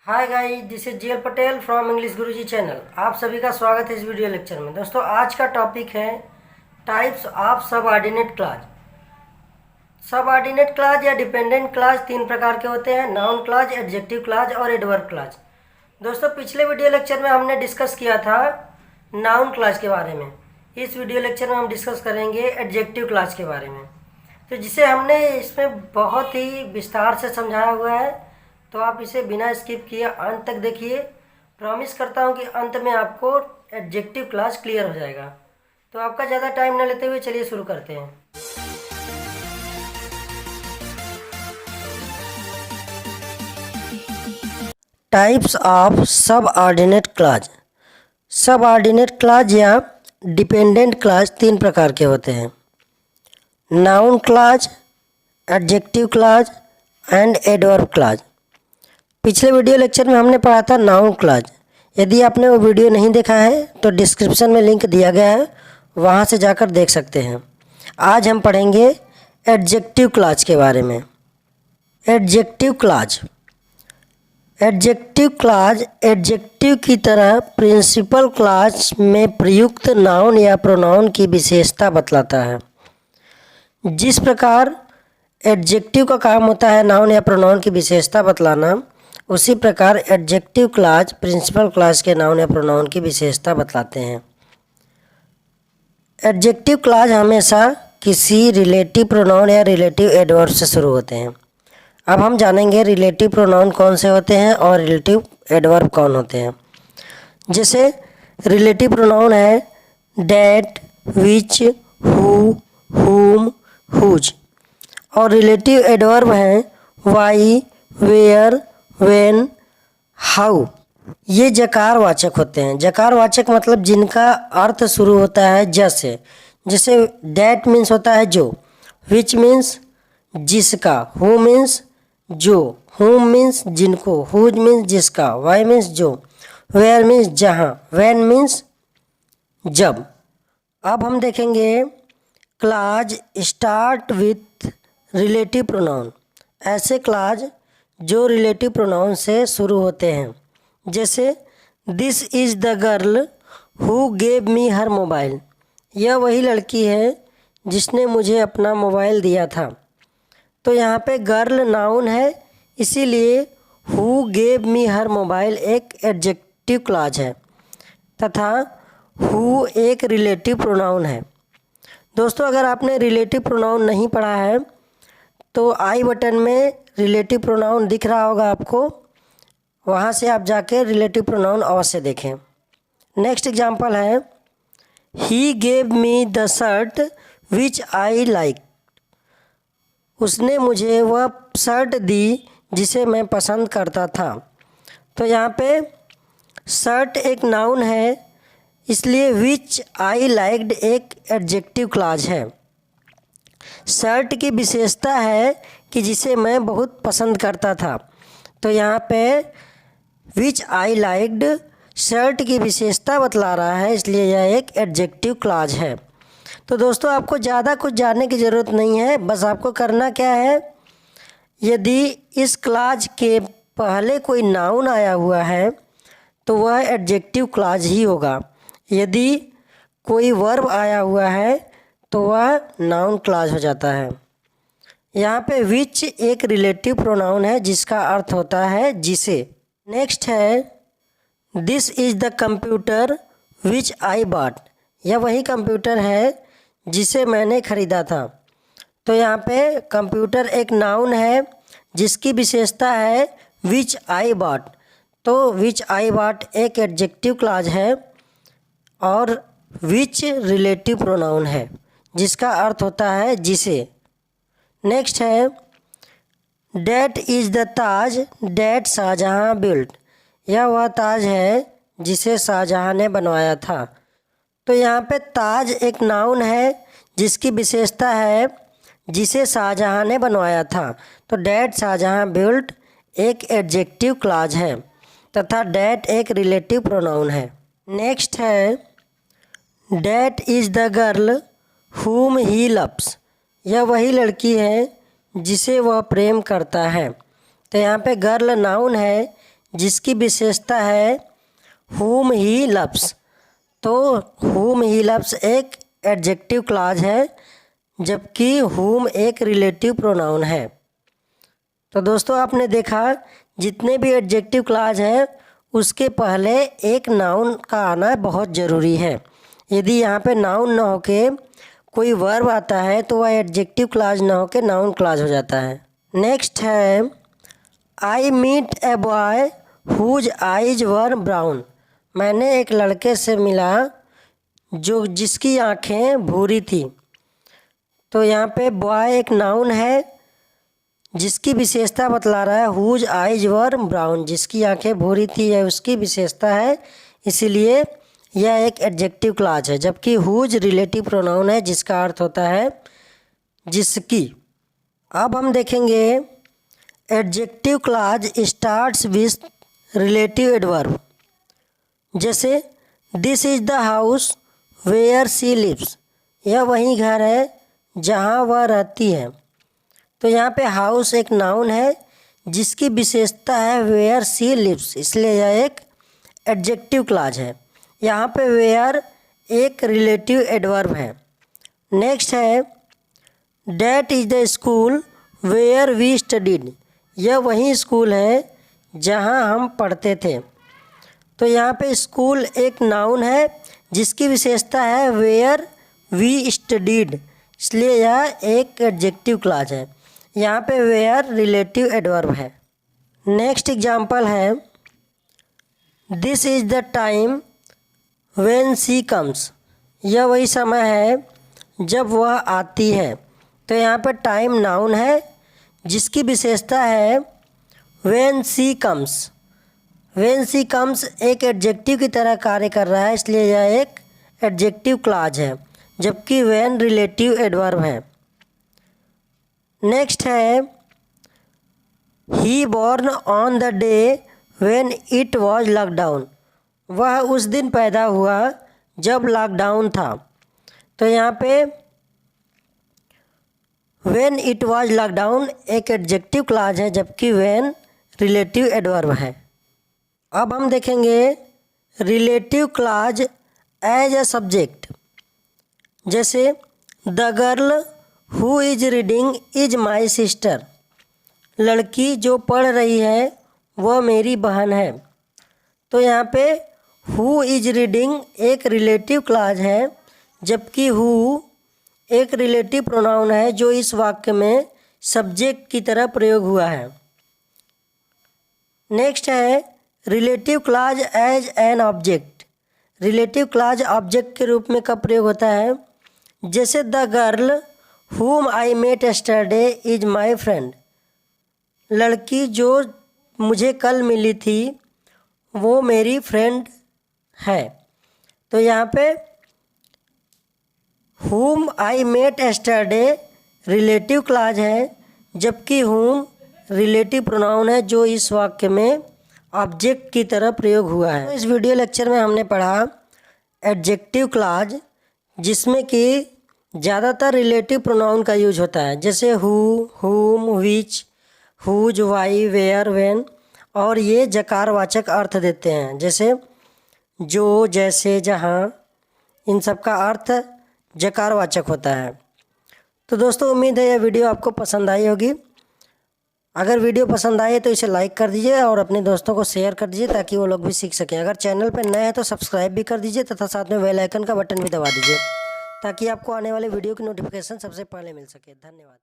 Hi guys, this is GL Patel from English Guruji channel. आप सभी का स्वागत है इस वीडियो लेक्चर में। दोस्तों, आज का टॉपिक है types of subordinate clause. Subordinate clause या डिपेंडेंट क्लॉज तीन प्रकार के होते हैं: नाउन क्लॉज, एडजेक्टिव क्लॉज और एडवर्ब क्लॉज। दोस्तों, पिछले वीडियो लेक्चर में हमने डिस्कस किया था नाउन क्लॉज के बारे में। इस वीडियो लेक्चर में हम डिस्कस करेंगे एडजेक्टिव क्लॉज के बारे में, तो जिसे हमने इसमें बहुत ही विस्तार से समझाया हुआ है। तो आप इसे बिना स्किप किए अंत तक देखिए। प्रॉमिस करता हूँ कि अंत में आपको एडजेक्टिव क्लॉज क्लियर हो जाएगा। तो आपका ज़्यादा टाइम न लेते हुए चलिए शुरू करते हैं। Types of subordinate clause. Subordinate clause या डिपेंडेंट क्लॉज तीन प्रकार के होते हैं: noun clause, adjective clause and adverb clause. पिछले वीडियो लेक्चर में हमने पढ़ा था नाउन क्लॉज। यदि आपने वो वीडियो नहीं देखा है तो डिस्क्रिप्शन में लिंक दिया गया है, वहाँ से जाकर देख सकते हैं। आज हम पढ़ेंगे एडजेक्टिव क्लॉज के बारे में। Adjective clause. Adjective clause adjective की तरह प्रिंसिपल क्लॉज में प्रयुक्त नाउन या प्रोनाउन की विशेषता बतलाता है। जिस प्रकार एडजेक्टिव का काम होता है नाउन या प्रोनाउन की विशेषता बतलाना, उसी प्रकार एडजेक्टिव क्लॉज प्रिंसिपल क्लॉज के नाउन या प्रोनाउन की विशेषता बतलाते हैं। एडजेक्टिव क्लॉज हमेशा किसी रिलेटिव प्रोनाउन या रिलेटिव एडवर्ब से शुरू होते हैं। अब हम जानेंगे रिलेटिव प्रोनाउन कौन से होते हैं और रिलेटिव एडवर्ब कौन होते हैं। जैसे रिलेटिव प्रोनाउन है डैट, विच, हु, हुम, हुज। और रिलेटिव एडवर्ब हैं वाई, वेयर, व्हेन, हाउ। ये जकारवाचक होते हैं। जकारवाचक मतलब जिनका अर्थ शुरू होता है ज से। जैसे डैट मीन्स होता है जो, विच मीन्स जिसका, हु मीन्स जो, हुम मीन्स जिनको, हुज मीन्स जिसका, वाई मीन्स जो, वेयर मीन्स जहाँ, व्हेन मीन्स जब। अब हम देखेंगे clause start with relative pronoun. ऐसे क्लॉज जो रिलेटिव प्रोनाउन से शुरू होते हैं। जैसे this is the girl who gave me her mobile. यह वही लड़की है जिसने मुझे अपना मोबाइल दिया था। तो यहाँ पे गर्ल नाउन है, इसीलिए who gave me her mobile एक एडजेक्टिव क्लॉज है तथा हु एक रिलेटिव प्रोनाउन है। दोस्तों, अगर आपने रिलेटिव प्रोनाउन नहीं पढ़ा है तो आई बटन में रिलेटिव प्रोनाउन दिख रहा होगा आपको, वहाँ से आप जाके रिलेटिव प्रोनाउन अवश्य देखें। नेक्स्ट एग्जांपल है he gave me the shirt which I like. उसने मुझे वह शर्ट दी जिसे मैं पसंद करता था। तो यहाँ पे शर्ट एक नाउन है, इसलिए विच आई लाइक्ड एक एडजेक्टिव क्लॉज है। शर्ट की विशेषता है कि जिसे मैं बहुत पसंद करता था। तो यहाँ पे विच आई लाइक्ड शर्ट की विशेषता बतला रहा है, इसलिए यह एक एडजेक्टिव क्लॉज है। तो दोस्तों, आपको ज़्यादा कुछ जानने की ज़रूरत नहीं है। बस आपको करना क्या है, यदि इस क्लॉज के पहले कोई नाउन आया हुआ है तो वह एडजेक्टिव क्लॉज ही होगा। यदि कोई वर्ब आया हुआ है तो वह नाउन क्लॉज हो जाता है। यहाँ पे विच एक रिलेटिव प्रोनाउन है जिसका अर्थ होता है जिसे। नेक्स्ट है this is the computer which I bought. यह वही कंप्यूटर है जिसे मैंने ख़रीदा था। तो यहाँ पे कंप्यूटर एक नाउन है जिसकी विशेषता है विच आई बॉट। तो विच आई बॉट एक एडजेक्टिव क्लॉज है और विच रिलेटिव प्रोनाउन है जिसका अर्थ होता है जिसे। नेक्स्ट है that is the Taj that Shah Jahan built. यह वह ताज है जिसे शाहजहाँ ने बनवाया था। तो यहाँ पे ताज एक नाउन है जिसकी विशेषता है जिसे शाहजहाँ ने बनवाया था। तो डैट शाहजहाँ बिल्ट एक एडजेक्टिव क्लॉज है तथा डैट एक रिलेटिव प्रोनाउन है। नेक्स्ट है that is the girl whom he loves। यह वही लड़की है जिसे वह प्रेम करता है। तो यहाँ पे गर्ल नाउन है जिसकी विशेषता है whom he loves। तो whom he loves एक एडजेक्टिव क्लॉज है, जबकि whom एक रिलेटिव प्रोनाउन है। तो दोस्तों आपने देखा जितने भी एडजेक्टिव क्लॉज हैं उसके पहले एक नाउन का आना बहुत ज़रूरी है। यदि यहाँ पे नाउन ना होके कोई वर्ब आता है तो वह एडजेक्टिव क्लॉज ना होके नाउन क्लॉज हो जाता है। नेक्स्ट है I meet a boy whose eyes were brown. मैंने एक लड़के से मिला जो जिसकी आँखें भूरी थी। तो यहाँ पे बॉय एक नाउन है जिसकी विशेषता बतला रहा है हुज आइज वर ब्राउन, जिसकी आंखें भूरी थी यह उसकी विशेषता है, इसीलिए यह एक एडजेक्टिव क्लॉज है। जबकि हुज रिलेटिव प्रोनाउन है जिसका अर्थ होता है जिसकी। अब हम देखेंगे adjective clause starts with relative adverb. जैसे this is the house where she lives, यह वही घर है जहाँ वह रहती है। तो यहाँ पे हाउस एक नाउन है जिसकी विशेषता है वेयर सी लिव्स, इसलिए यह एक एडजेक्टिव क्लॉज है। यहाँ पे वेयर एक रिलेटिव एडवर्ब है। नेक्स्ट है that is the school where we studied, यह वही स्कूल है जहाँ हम पढ़ते थे। तो यहाँ पे स्कूल एक नाउन है जिसकी विशेषता है वेयर वी स्टडीड, इसलिए यह एक एडजेक्टिव क्लॉज है। यहाँ पे वेयर रिलेटिव एडवर्ब है। नेक्स्ट एग्जाम्पल है this is the time when she comes, यह वही समय है जब वह आती है। तो यहाँ पे टाइम नाउन है जिसकी विशेषता है when she comes. When she comes एक एडजेक्टिव की तरह कार्य कर रहा है, इसलिए यह एक एडजेक्टिव क्लॉज है, जबकि व्हेन रिलेटिव एडवर्ब है। नेक्स्ट है he born on the day when it was lockdown, वह उस दिन पैदा हुआ जब लॉकडाउन था। तो यहाँ पे व्हेन इट वॉज लॉकडाउन एक एडजेक्टिव क्लॉज है, जबकि व्हेन रिलेटिव एडवर्ब है। अब हम देखेंगे relative clause as a subject. जैसे the girl who is reading is my sister, लड़की जो पढ़ रही है वह मेरी बहन है। तो यहाँ पे हु इज रीडिंग एक रिलेटिव क्लॉज है, जबकि हु एक रिलेटिव प्रोनाउन है जो इस वाक्य में सब्जेक्ट की तरह प्रयोग हुआ है। नेक्स्ट है relative clause as an object. Relative clause object के रूप में कब प्रयोग होता है? जैसे the girl whom I met yesterday is my friend, लड़की जो मुझे कल मिली थी वो मेरी फ्रेंड है। तो यहाँ पे whom I met yesterday relative clause है, जबकि whom रिलेटिव प्रोनाउन है जो इस वाक्य में ऑब्जेक्ट की तरह प्रयोग हुआ है। तो इस वीडियो लेक्चर में हमने पढ़ा एडजेक्टिव क्लॉज, जिसमें कि ज़्यादातर रिलेटिव प्रोनाउन का यूज होता है, जैसे who, whom, which, whose, why, where, when, और ये जकारवाचक अर्थ देते हैं, जैसे जो, जैसे, जहाँ, इन सब का अर्थ जकारवाचक होता है। तो दोस्तों उम्मीद है यह वीडियो आपको पसंद आई होगी। अगर वीडियो पसंद आए तो इसे लाइक कर दीजिए और अपने दोस्तों को शेयर कर दीजिए ताकि वो लोग भी सीख सकें। अगर चैनल पर नए हैं तो सब्सक्राइब भी कर दीजिए तथा साथ में बेल आइकन का बटन भी दबा दीजिए ताकि आपको आने वाले वीडियो की नोटिफिकेशन सबसे पहले मिल सके। धन्यवाद।